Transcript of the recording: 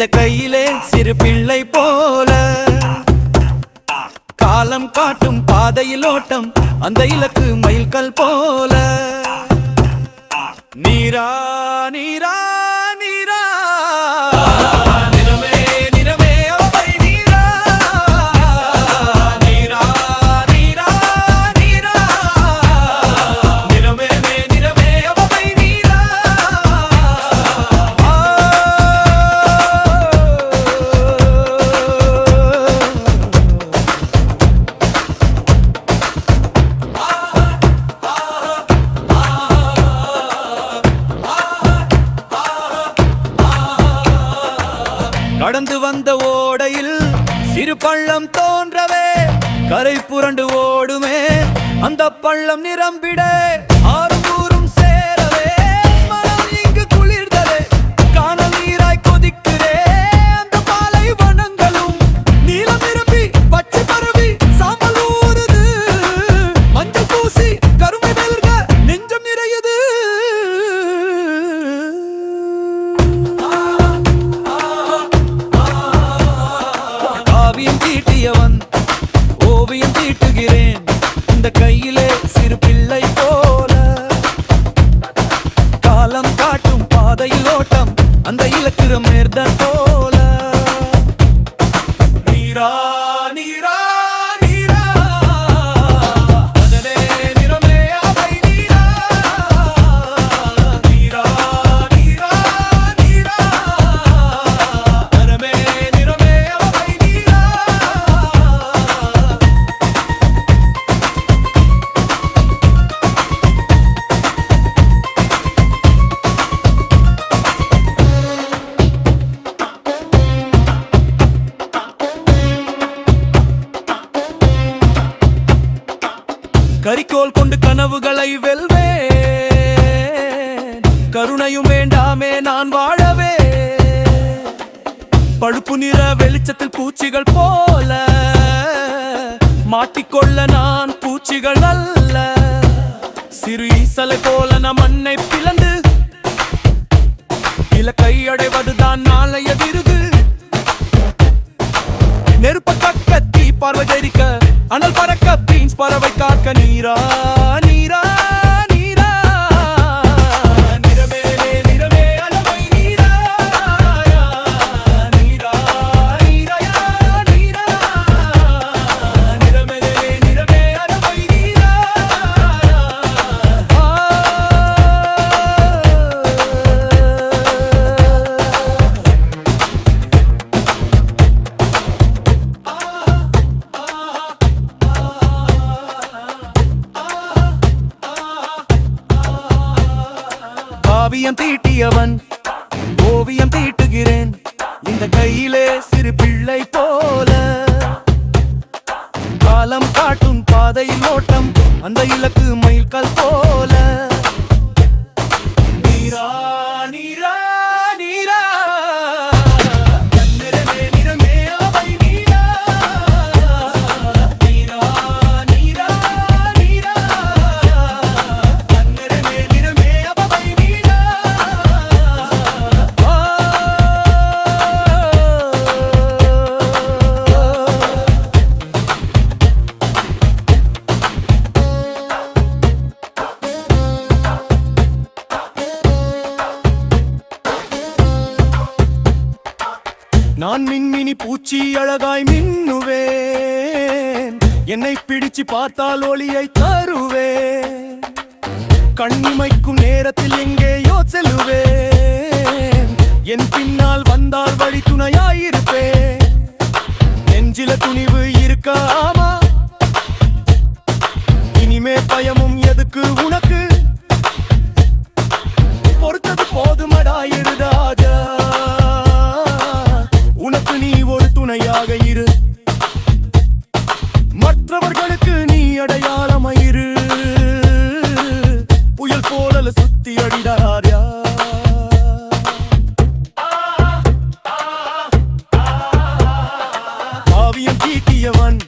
இந்த கையிலே சிறு பிள்ளை போல காலம் காட்டும் பாதையில் ஓட்டம் அந்த இலக்கு மயில்கல் போல நீரா நீரா நீரா நிறமே நிறமே அவை நீரா நீரா நீரா நீரா நிறமே நிறமே அவை நீரா கடந்து வந்த ஓடையில் சிறு பள்ளம் தோன்றவே கரை புரண்டு ஓடுமே அந்த பள்ளம் நிரம்பிட ஆறும் ஊரும் சேரவே மனம் இங்கு குளிர்தலே காணல் நீராய் கொதிக்கிறே அந்த பாலை வனங்களும் நீலம் நிரம்பி பச்சை பரவி சாம்பல் ஊறுது மஞ்சள் பூசி கருமை வெல்க நெஞ்சம் நிறையுது காவியம் தீட்டியவன் ஓவியம் தீட்டுகிறேன் இந்த கையிலே சிறு பிள்ளை போல காலம் காட்டும் பாதையில் ஓட்டம் அந்த இலக்கிறம் நேர்தான் போல நீரா நீரா நீரா அதனே நிறமே அவை நீரா நீரா நீரா நீரா நிறமே நிறமே அவை நீரா கரிக்கோல் கொண்டு கனவுகளை வெல்வேன் கருணையும் வேண்டாமே நான் வாழவே பழுப்பு நிற வெளிச்சத்தில் பூச்சிகள் போல மாட்டிக்கொள்ள நான் பூச்சிகள் அல்ல சிறு ஈசலை போல நம் மண்ணை பிளந்து இலக்கை அடைவதுதான் நாளைய விருது நெருப்ப கக்க தீ பார்வை தெரிக்க அனல் பறக்க பீன்ஸ் பறவை காக்க நீரா நீரா நீரா நிறமேலே நிறமே அளவை நீரா நீரா நீரா நீரா நிறமேலே நிறமே அளவை நீரா காவியம் தீட்டியவன் ஓவியம் தீட்டுகிறேன் இந்த கையிலே சிறு பிள்ளை போல காலம் காட்டும் பாதையில் ஓட்டம் அந்த இலக்கு மயில்கல் போல நீரா நீரா நீரா நிறமே நிறமே அவை நீரா நீரா நீரா நீரா நிறமே நிறமே அவை நீரா நான் மின்மினி பூச்சி அழகாய் மின்னுவேன் என்னை பிடிச்சு பார்த்தால் ஒளியை தருவேன் கண்ணிமைக்கும் நேரத்தில் எங்கேயோ செல்லுவேன் என் பின்னால் வந்தால் வழி துணையாயிருப்பேன் நெஞ்சில துணிவு இருக்காமா இனிமே பயமும் எதுக்கு உனக்கு பொறுத்தது போதுமடா இருதாஜா உனக்கு நீ ஒரு துணையாக இரு மற்றவர்களுக்கு நீ அடையாளமாயிரு புயல் போல சுத்தி அடிடாரியா காவியம் தீட்டியவன்